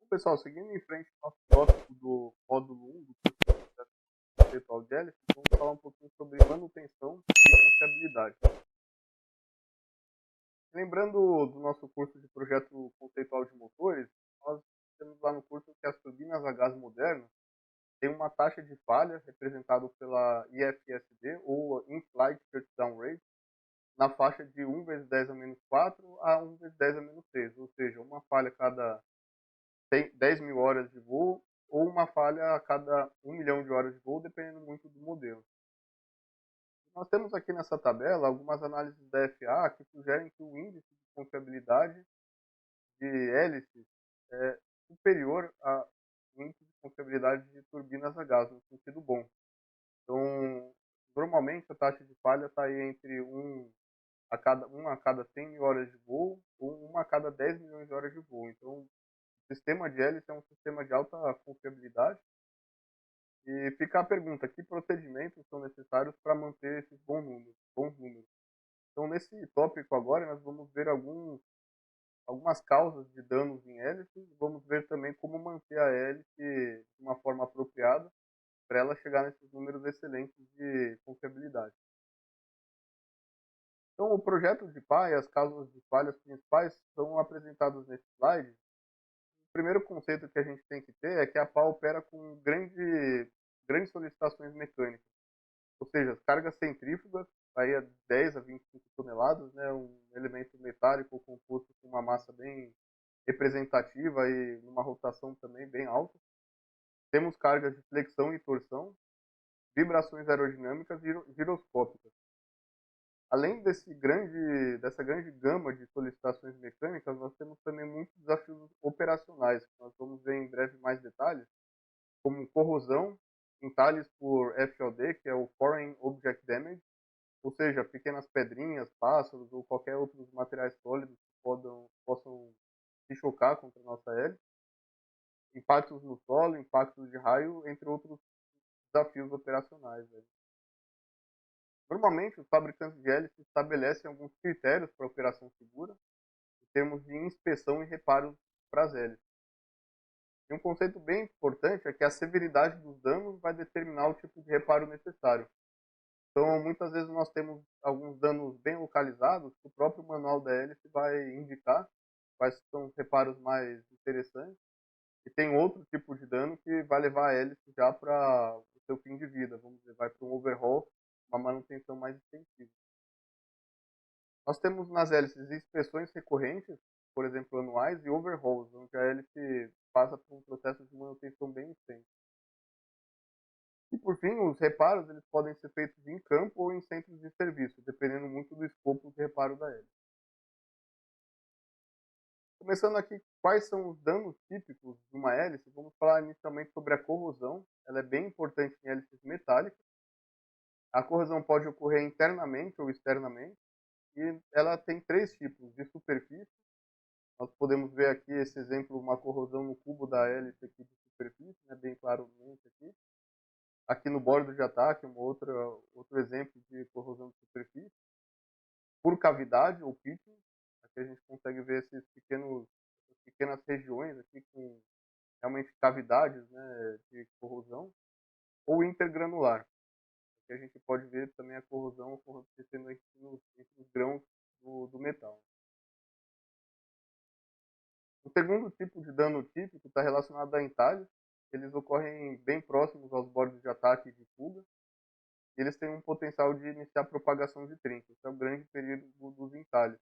Pessoal, seguindo em frente ao nosso tópico do módulo 1 do curso de Projeto Conceitual de Hélice, vamos falar um pouquinho sobre manutenção e confiabilidade. Lembrando do nosso curso de projeto conceitual de motores, nós temos lá no curso que as turbinas a gás modernas têm uma taxa de falha representada pela IFSD, ou In-Flight Shutdown Rate, na faixa de 1 vezes 10 a menos 4 a 1 vezes 10 a menos 3, ou seja, uma falha a cada 10 mil horas de voo ou uma falha a cada 1 milhão de horas de voo, dependendo muito do modelo. Nós temos aqui nessa tabela algumas análises da FAA que sugerem que o índice de confiabilidade de hélices é superior ao índice de confiabilidade de turbinas a gás, no sentido bom. Então, normalmente a taxa de falha está aí entre 1 a cada 100 mil horas de voo ou 1 a cada 10 milhões de horas de voo. Então, o sistema de hélice é um sistema de alta confiabilidade. E fica a pergunta, que procedimentos são necessários para manter esses bons números? Então, nesse tópico agora, nós vamos ver algumas causas de danos em hélices, vamos ver também como manter a hélice de uma forma apropriada para ela chegar nesses números excelentes de confiabilidade. Então, o projeto de PA e as causas de falhas principais são apresentados nesse slide. O primeiro conceito que a gente tem que ter é que a PA opera com grandes solicitações mecânicas. Ou seja, as cargas centrífugas, aí a 10 a 25 toneladas, né, um elemento metálico composto com uma massa bem representativa e uma rotação também bem alta. Temos cargas de flexão e torção, vibrações aerodinâmicas e giroscópicas. Além dessa grande gama de solicitações mecânicas, nós temos também muitos desafios operacionais, que nós vamos ver em breve mais detalhes, como corrosão, entalhes por FOD, que é o Foreign Object Damage, ou seja, pequenas pedrinhas, pássaros ou qualquer outros materiais sólidos que possam se chocar contra a nossa hélice, impactos no solo, impactos de raio, entre outros desafios operacionais. Né? Normalmente, os fabricantes de hélices estabelecem alguns critérios para operação segura, em termos de inspeção e reparos para as hélices. E um conceito bem importante é que a severidade dos danos vai determinar o tipo de reparo necessário. Então, muitas vezes nós temos alguns danos bem localizados que o próprio manual da hélice vai indicar quais são os reparos mais interessantes. E tem outro tipo de dano que vai levar a hélice já para o seu fim de vida, vamos dizer, vai para um overhaul, uma manutenção mais extensiva. Nós temos nas hélices inspeções recorrentes, por exemplo, anuais, e overhauls, onde a hélice passa por um processo de manutenção bem extenso. E por fim, os reparos eles podem ser feitos em campo ou em centros de serviço, dependendo muito do escopo de reparo da hélice. Começando aqui, quais são os danos típicos de uma hélice? Vamos falar inicialmente sobre a corrosão. Ela é bem importante em hélices metálicas. A corrosão pode ocorrer internamente ou externamente. E ela tem três tipos de superfície. Nós podemos ver aqui esse exemplo, uma corrosão no cubo da hélice aqui de superfície, né, bem claramente aqui. Aqui no bordo de ataque, outro exemplo de corrosão de superfície. Por cavidade ou pitching, aqui a gente consegue ver essas pequenas regiões aqui com realmente cavidades, né, de corrosão, ou intergranular. Aqui a gente pode ver também a corrosão acontecendo entre os grãos do metal. O segundo tipo de dano típico está relacionado a entalhes. Eles ocorrem bem próximos aos bordos de ataque e de fuga. E eles têm um potencial de iniciar propagação de trincas. Esse é o grande perigo dos entalhes.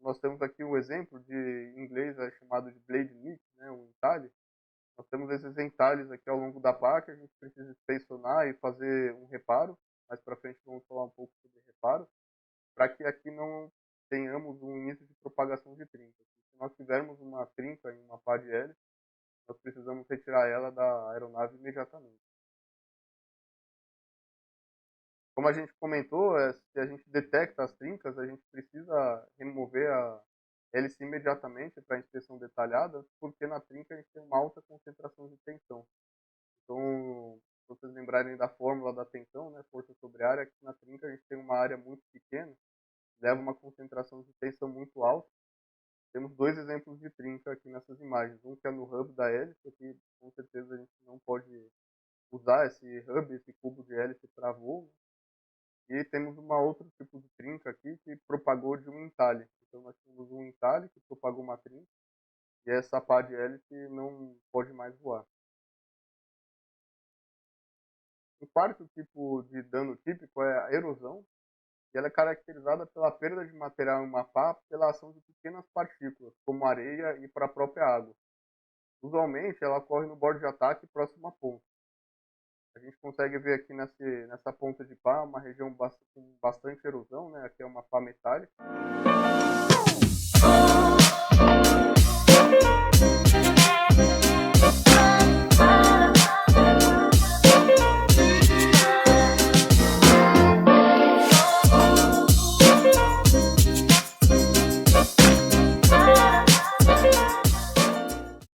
Nós temos aqui o exemplo de, em inglês, é chamado de blade leak, né, um entalhe. Nós temos esses entalhes aqui ao longo da pá que a gente precisa inspecionar e fazer um reparo. Mais para frente vamos falar um pouco sobre reparo, para que aqui não tenhamos um início de propagação de trincas. Se nós tivermos uma trinca em uma pá de hélice, nós precisamos retirar ela da aeronave imediatamente. Como a gente comentou, se a gente detecta as trincas, a gente precisa remover a hélice imediatamente para inspeção detalhada, porque na trinca a gente tem uma alta concentração de tensão. Então, se vocês lembrarem da fórmula da tensão, né, força sobre área, aqui na trinca a gente tem uma área muito pequena, leva uma concentração de tensão muito alta, Temos dois exemplos de trinca aqui nessas imagens. Um que é no hub da hélice, que com certeza a gente não pode usar esse hub, esse cubo de hélice para voo. E temos uma outro tipo de trinca aqui que propagou de um entalhe. Então nós temos um entalhe que propagou uma trinca e essa pá de hélice não pode mais voar. O quarto tipo de dano típico é a erosão, e ela é caracterizada pela perda de material em uma pá pela ação de pequenas partículas, como areia e para a própria água. Usualmente ela ocorre no bordo de ataque próximo à ponta. A gente consegue ver aqui nessa ponta de pá uma região com bastante erosão, né? Aqui é uma pá metálica.